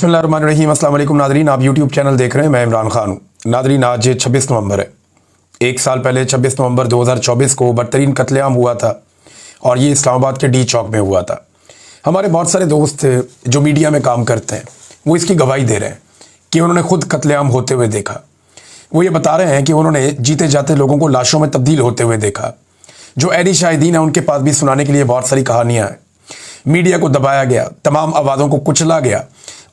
बिस्मिल्लाहिर्रहमानिर्रहीम। अस्सलाम वालेकुम नादरीन, आप यूट्यूब चैनल देख रहे हैं। मैं इमरान खान हूँ। नादरीन, आज 26 नवंबर है। एक साल पहले 26 नवंबर 2024 को बदतरीन कत्लेआम हुआ था और ये इस्लामाबाद के डी चौक में हुआ था। हमारे बहुत सारे दोस्त जो मीडिया में काम करते हैं वो इसकी गवाही दे रहे हैं कि उन्होंने खुद कत्लेआम होते हुए देखा। वो ये बता रहे हैं कि उन्होंने जीते जाते लोगों को लाशों में तब्दील होते हुए देखा। जो ऐडी शाहिदीन है उनके पास भी सुनाने के लिए बहुत सारी कहानियाँ हैं। मीडिया को दबाया गया, तमाम आवाज़ों को कुचला गया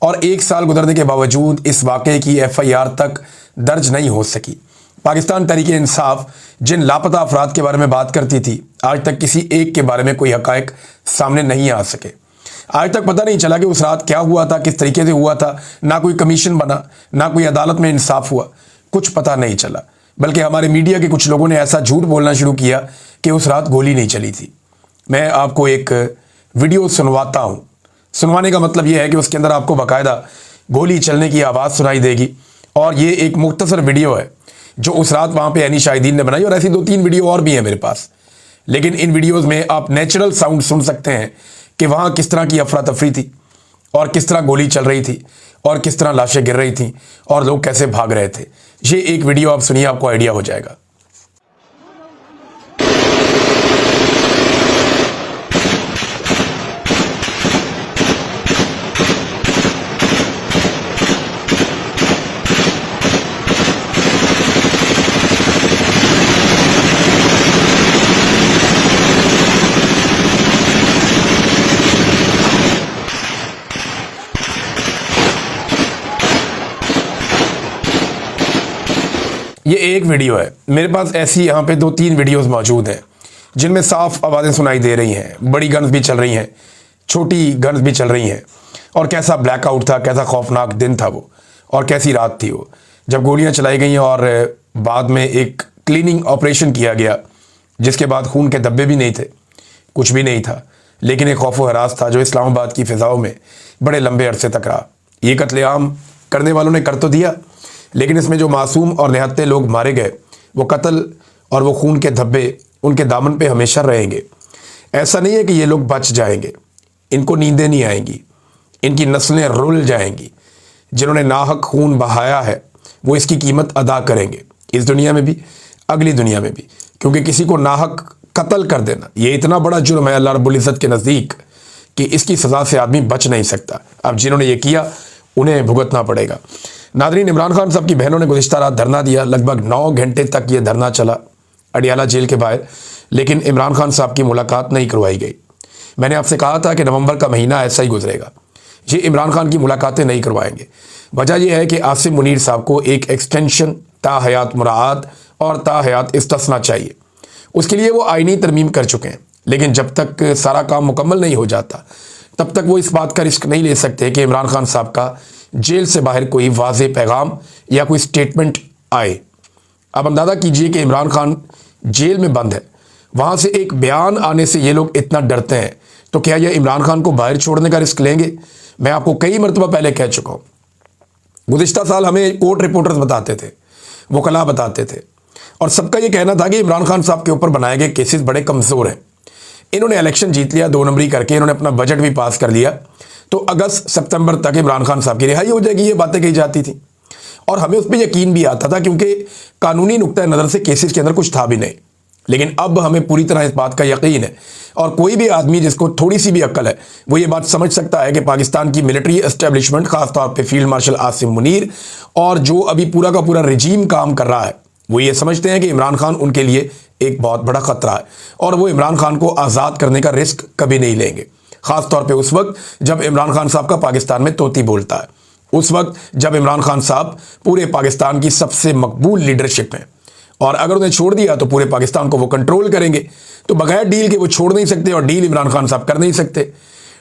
और एक साल गुजरने के बावजूद इस वाक़े की FIR तक दर्ज नहीं हो सकी। पाकिस्तान तहरीक-ए-इंसाफ जिन लापता अफराद के बारे में बात करती थी, आज तक किसी एक के बारे में कोई हक़ाइक़ सामने नहीं आ सके। आज तक पता नहीं चला कि उस रात क्या हुआ था, किस तरीके से हुआ था। ना कोई कमीशन बना, ना कोई अदालत में इंसाफ हुआ, कुछ पता नहीं चला। बल्कि हमारे मीडिया के कुछ लोगों ने ऐसा झूठ बोलना शुरू किया कि उस रात गोली नहीं चली थी। मैं आपको एक वीडियो सुनवाता हूँ। सुनवाने का मतलब यह है कि उसके अंदर आपको बाकायदा गोली चलने की आवाज़ सुनाई देगी और ये एक मुख्तसर वीडियो है जो उस रात वहाँ पे ऐनी शाहिदीन ने बनाई। और ऐसी 2-3 वीडियो और भी हैं मेरे पास, लेकिन इन वीडियोज़ में आप नेचुरल साउंड सुन सकते हैं कि वहाँ किस तरह की अफरा तफरी थी और किस तरह गोली चल रही थी और किस तरह लाशें गिर रही थी और लोग कैसे भाग रहे थे। ये एक वीडियो आप सुनिए, आपको आइडिया हो जाएगा। ये एक वीडियो है, मेरे पास ऐसी यहाँ पे 2-3 वीडियोस मौजूद हैं जिनमें साफ आवाज़ें सुनाई दे रही हैं। बड़ी गन्स भी चल रही हैं, छोटी गन्स भी चल रही हैं। और कैसा ब्लैकआउट था, कैसा खौफनाक दिन था वो, और कैसी रात थी वो जब गोलियां चलाई गई और बाद में एक क्लीनिंग ऑपरेशन किया गया जिसके बाद खून के धब्बे भी नहीं थे, कुछ भी नहीं था, लेकिन एक खौफ व हरास था जो इस्लामाबाद की फ़िज़ाओं में बड़े लंबे अरसे तक रहा। ये कत्लेआम करने वालों ने कर तो दिया, लेकिन इसमें जो मासूम और निहत्ते लोग मारे गए वो कत्ल और वो खून के धब्बे उनके दामन पे हमेशा रहेंगे। ऐसा नहीं है कि ये लोग बच जाएंगे, इनको नींदें नहीं आएंगी, इनकी नस्लें रुल जाएंगी। जिन्होंने नाहक खून बहाया है वो इसकी कीमत अदा करेंगे, इस दुनिया में भी, अगली दुनिया में भी। क्योंकि किसी को नाहक कत्ल कर देना ये इतना बड़ा जुर्म है अल्लाह रब्बुल इज़्ज़त के नज़दीक कि इसकी सज़ा से आदमी बच नहीं सकता। अब जिन्होंने ये किया उन्हें भुगतना पड़ेगा। नादरीन, इमरान खान साहब की बहनों ने गुज़िश्ता रात धरना दिया। लगभग 9 घंटे तक ये धरना चला अडियाला जेल के बाहर, लेकिन इमरान खान साहब की मुलाकात नहीं करवाई गई। मैंने आपसे कहा था कि नवंबर का महीना ऐसा ही गुजरेगा, ये इमरान खान की मुलाकातें नहीं करवाएंगे। वजह यह है कि आसिम मुनीर साहब को एक एक्सटेंशन ताहयात मुराद और ताहयात इस्तिस्ना चाहिए। उसके लिए वो आईनी तरमीम कर चुके हैं, लेकिन जब तक सारा काम मुकम्मल नहीं हो जाता तब तक वो इस बात का रिस्क नहीं ले सकते कि इमरान खान साहब का जेल से बाहर कोई वाज़े पैगाम या कोई स्टेटमेंट आए। अब अंदाज़ा कीजिए कि इमरान खान जेल में बंद है, वहाँ से एक बयान आने से ये लोग इतना डरते हैं, तो क्या ये इमरान खान को बाहर छोड़ने का रिस्क लेंगे? मैं आपको कई मरतबा पहले कह चुका हूँ। गुज़िश्ता साल हमें कोर्ट रिपोर्टर्स बताते थे, वकला बताते थे, और सबका ये कहना था कि इमरान खान साहब के ऊपर बनाए गए केसेस बड़े कमज़ोर हैं। इन्होंने इलेक्शन जीत लिया, 2 नंबरी करके इन्होंने अपना बजट भी पास कर लिया, तो अगस्त सितंबर तक इमरान खान साहब की रिहाई हो जाएगी, ये बातें कही जाती थी। और हमें उस पर यकीन भी आता था क्योंकि कानूनी नुक्ता नज़र से केसेस के अंदर कुछ था भी नहीं। लेकिन अब हमें पूरी तरह इस बात का यकीन है, और कोई भी आदमी जिसको थोड़ी सी भी अक्ल है वो ये बात समझ सकता है कि पाकिस्तान की मिलिट्री एस्टेब्लिशमेंट, ख़ासतौर पर फील्ड मार्शल आसिम मुनीर और जो अभी पूरा का पूरा रजीम काम कर रहा है, वो ये समझते हैं कि इमरान खान उनके लिए एक बहुत बड़ा ख़तरा है और वो इमरान खान को आज़ाद करने का रिस्क कभी नहीं लेंगे। ख़ास तौर पे उस वक्त जब इमरान खान साहब का पाकिस्तान में तोती बोलता है, उस वक्त जब इमरान खान साहब पूरे पाकिस्तान की सबसे मकबूल लीडरशिप है, और अगर उन्हें छोड़ दिया तो पूरे पाकिस्तान को वो कंट्रोल करेंगे। तो बगैर डील के वो छोड़ नहीं सकते और डील इमरान खान साहब कर नहीं सकते।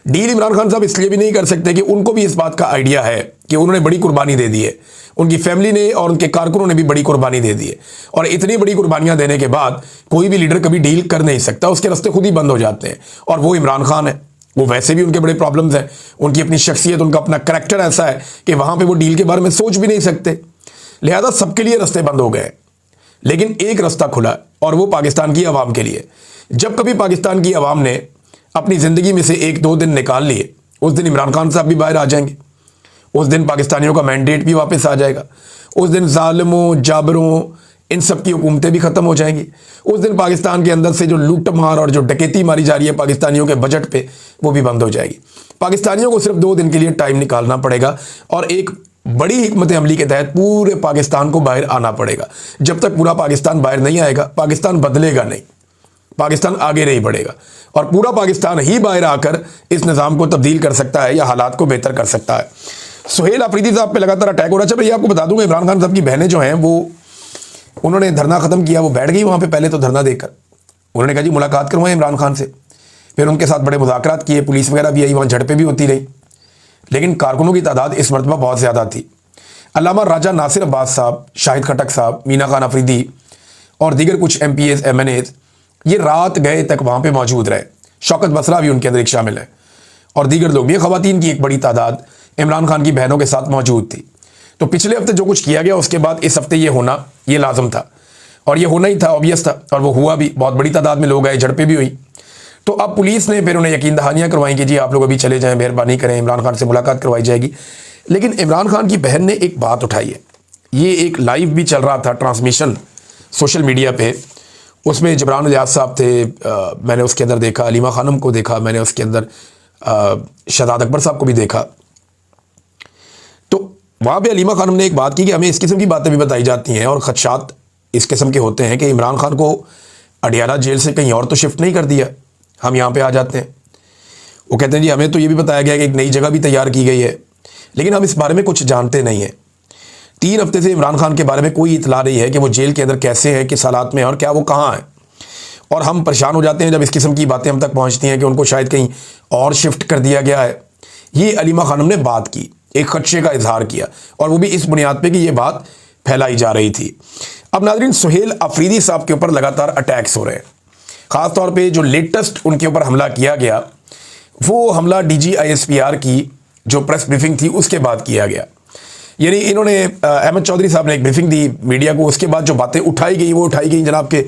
डील इमरान खान साहब इसलिए भी नहीं कर सकते कि उनको भी इस बात का आइडिया है कि उन्होंने बड़ी कुर्बानी दे दी है, उनकी फैमिली ने और उनके कारकुनों ने भी बड़ी कुर्बानी दे दी है, और इतनी बड़ी कुर्बानियां देने के बाद कोई भी लीडर कभी डील कर नहीं सकता, उसके रास्ते खुद ही बंद हो जाते हैं। और वो इमरान खान है, वो वैसे भी उनके बड़े प्रॉब्लम्स हैं, उनकी अपनी शख्सियत, उनका अपना करैक्टर ऐसा है कि वहाँ पर वो डील के बारे में सोच भी नहीं सकते। लिहाजा सबके लिए रास्ते बंद हो गए, लेकिन एक रास्ता खुला और वो पाकिस्तान की आवाम के लिए। जब कभी पाकिस्तान की आवाम ने अपनी ज़िंदगी में से 1-2 दिन निकाल लिए, उस दिन इमरान खान साहब भी बाहर आ जाएंगे। उस दिन पाकिस्तानियों का मैंडेट भी वापस आ जाएगा। उस दिन जालिमों जाबरों इन सब की हुकूमतें भी ख़त्म हो जाएंगी। उस दिन पाकिस्तान के अंदर से जो लूट मार और जो डकैती मारी जा रही है पाकिस्तानियों के बजट पे, वो भी बंद हो जाएगी। पाकिस्तानियों को सिर्फ 2 दिन के लिए टाइम निकालना पड़ेगा और एक बड़ी हिकमत अमली के तहत पूरे पाकिस्तान को बाहर आना पड़ेगा। जब तक पूरा पाकिस्तान बाहर नहीं आएगा, पाकिस्तान बदलेगा नहीं, पाकिस्तान आगे नहीं बढ़ेगा। और पूरा पाकिस्तान ही बाहर आकर इस निज़ाम को तब्दील कर सकता है या हालात को बेहतर कर सकता है। सुहेल अफरीदी साहब पे लगातार अटैक हो रहा है। अच्छा, ये आपको बता दूंगा, इमरान खान साहब की बहनें जो हैं वो उन्होंने धरना ख़त्म किया, वो बैठ गई वहाँ पे पहले तो धरना देकर। उन्होंने कहा जी मुलाकात करवाएं इमरान खान से। फिर उनके साथ बड़े मुज़ाकरात किए, पुलिस वगैरह भी आई, वहाँ झड़पें भी होती रही, लेकिन कारकुनों की तादाद इस मरतबा बहुत ज़्यादा थी। अल्लामा राजा नासिर अब्बास साहब, शाहिद खटक साहब, मीना खान अफरीदी और दीगर कुछ MPs MNAs ये रात गए तक वहाँ पे मौजूद रहे। शौकत बसरा भी उनके अंदर एक शामिल है और दीगर लोग भी। ख़वातीन की एक बड़ी तादाद इमरान खान की बहनों के साथ मौजूद थी। तो पिछले हफ्ते जो कुछ किया गया उसके बाद इस हफ्ते ये होना ये लाजम था और ये होना ही था, ऑब्वियस था, और वो हुआ भी। बहुत बड़ी तादाद में लोग आए, झड़पें भी हुई। तो अब पुलिस ने फिर उन्हें यकीन दहानियाँ करवाई कि जी आप लोग अभी चले जाएं, मेहरबानी करें, इमरान खान से मुलाकात करवाई जाएगी। लेकिन इमरान खान की बहन ने एक बात उठाई है, ये एक लाइव भी चल रहा था ट्रांसमिशन सोशल मीडिया पे, उसमें जबरान इलियास साहब थे, मैंने उसके अंदर देखा अलीमा खानम को देखा, मैंने उसके अंदर शहजाद अकबर साहब को भी देखा। तो वहाँ पे अलीमा खानम ने एक बात की कि हमें इस किस्म की बातें भी बताई जाती हैं और खदशात इस किस्म के होते हैं कि इमरान खान को अडियाला जेल से कहीं और तो शिफ्ट नहीं कर दिया, हम यहाँ पे आ जाते हैं। वो कहते हैं जी हमें तो ये भी बताया गया कि एक नई जगह भी तैयार की गई है, लेकिन हम इस बारे में कुछ जानते नहीं हैं। 3 हफ्ते से इमरान खान के बारे में कोई इतला नहीं है कि वो जेल के अंदर कैसे हैं, किस हालात में है और क्या वो कहाँ है। और हम परेशान हो जाते हैं जब इस किस्म की बातें हम तक पहुँचती हैं कि उनको शायद कहीं और शिफ्ट कर दिया गया है। ये अलीमा खानम ने बात की, एक खदशे का इजहार किया, और वो भी इस बुनियाद पर कि ये बात फैलाई जा रही थी। अब नाज़रीन, सुहेल अफरीदी साहब के ऊपर लगातार अटैक्स हो रहे हैं। ख़ास तौर पे जो लेटेस्ट उनके ऊपर हमला किया गया, वो हमला DG ISPR की जो प्रेस ब्रीफिंग थी उसके बाद किया गया। यानी इन्होंने अहमद चौधरी साहब ने एक ब्रीफिंग दी मीडिया को, उसके बाद जो बातें उठाई गई वो उठाई गई जनाब के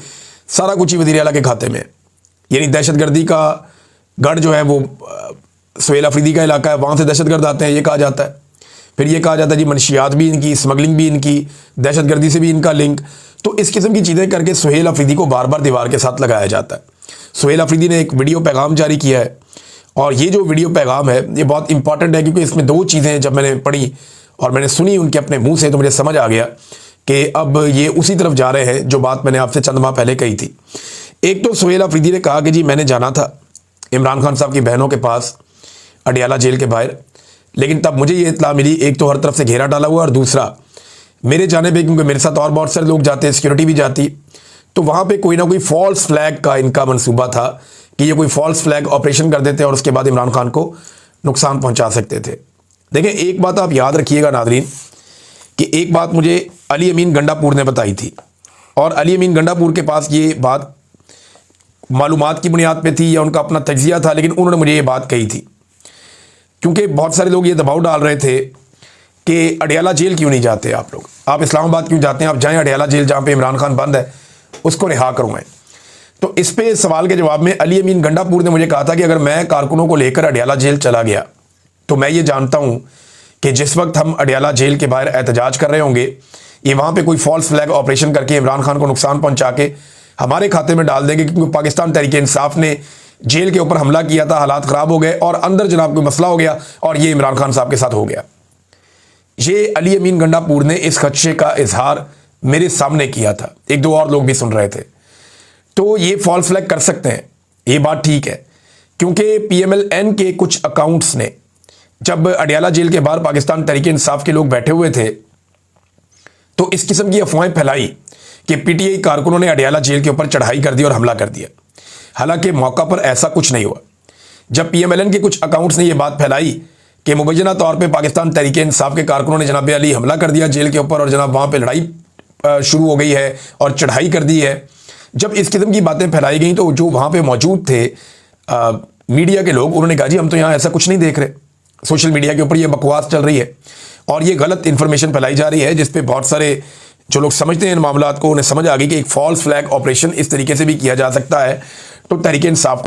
सारा कुछ ही वज़ीर आला के खाते में। यानी दहशतगर्दी का गढ़ जो है वो सुहेल अफरीदी का इलाका है, वहाँ से दहशतगर्द आते हैं ये कहा जाता है। फिर ये कहा जाता है जी मनशियात भी इनकी, स्मगलिंग भी इनकी, दहशतगर्दी से भी इनका लिंक। तो इस किस्म की चीज़ें करके सुहेल अफरीदी को बार बार दीवार के साथ लगाया जाता है। सुहेल अफरीदी ने एक वीडियो पैगाम जारी किया है और ये जो वीडियो पैगाम है ये बहुत इंपॉर्टेंट है, क्योंकि इसमें 2 चीज़ें जब मैंने पढ़ी और मैंने सुनी उनके अपने मुंह से तो मुझे समझ आ गया कि अब ये उसी तरफ जा रहे हैं जो बात मैंने आपसे चंद माह पहले कही थी। एक तो सुहेल अफरीदी ने कहा कि जी मैंने जाना था इमरान खान साहब की बहनों के पास अडियाला जेल के बाहर, लेकिन तब मुझे ये इत्तला मिली, एक तो हर तरफ से घेरा डाला हुआ और दूसरा मेरे जाने पे, क्योंकि मेरे साथ और बहुत सारे लोग जाते हैं, सिक्योरिटी भी जाती, तो वहाँ पे कोई ना कोई फॉल्स फ्लैग का इनका मंसूबा था कि ये कोई फॉल्स फ्लैग ऑपरेशन कर देते और उसके बाद इमरान खान को नुकसान पहुँचा सकते थे। देखें, एक बात आप याद रखिएगा नाज़रीन कि एक बात मुझे अली अमीन गंडापुर ने बताई थी, और अली अमीन गंडापुर के पास ये बात मालूमात की बुनियाद पे थी या उनका अपना तज्जिया था, लेकिन उन्होंने मुझे ये बात कही थी, क्योंकि बहुत सारे लोग ये दबाव डाल रहे थे कि अडियाला जेल क्यों नहीं जाते आप लोग, आप इस्लामाबाद क्यों जाते हैं, आप जाएं अडियाला जेल जहाँ पे इमरान खान बंद है उसको रिहा करवाएं। तो इस पे सवाल के जवाब में अली अमीन गंडापुर ने मुझे कहा था कि अगर मैं कारकुनों को लेकर अडियाला जेल चला गया तो मैं ये जानता हूँ कि जिस वक्त हम अडियाला जेल के बाहर एहतजाज कर रहे होंगे, ये वहाँ पे कोई फॉल्स फ्लैग ऑपरेशन करके इमरान खान को नुकसान पहुँचा के हमारे खाते में डाल देंगे, क्योंकि पाकिस्तान तहरीक इंसाफ ने जेल के ऊपर हमला किया था, हालात ख़राब हो गए और अंदर जनाब कोई मसला हो गया और ये इमरान खान साहब के साथ हो गया। ये अली अमीन गंडापुर ने इस खदशे का इजहार मेरे सामने किया था, 1-2 और लोग भी सुन रहे थे। तो ये फॉल्स फ्लैग कर सकते हैं, ये बात ठीक है, क्योंकि PMLN के कुछ अकाउंट्स ने जब अडियाला जेल के बाहर पाकिस्तान तहरीक इंसाफ के लोग बैठे हुए थे तो इस किस्म की अफवाहें फैलाई कि PTI कारकुनों ने अडियाला जेल के ऊपर चढ़ाई कर दी और हमला कर दिया। हालांकि मौका पर ऐसा कुछ नहीं हुआ। जब PMLN के कुछ अकाउंट्स ने यह बात फैलाई कि मुबैना तौर पे पाकिस्तान तहरीक इंसाफ के कारकुनों ने जनाब अली हमला कर दिया जेल के ऊपर और जनाब वहाँ पे लड़ाई शुरू हो गई है और चढ़ाई कर दी है, जब इस किस्म की बातें फैलाई गई तो जो वहाँ पे मौजूद थे मीडिया के लोग, उन्होंने कहा जी हम तो यहाँ ऐसा कुछ नहीं देख रहे, सोशल मीडिया के ऊपर ये बकवास चल रही है और ये गलत इन्फॉर्मेशन फैलाई जा रही है, जिसपे बहुत सारे जो लोग समझते हैं इन मामलात को, उन्हें समझ आ गई कि एक फॉल्स फ्लैग ऑपरेशन इस तरीके से भी किया जा सकता है। तो तहरीक इंसाफ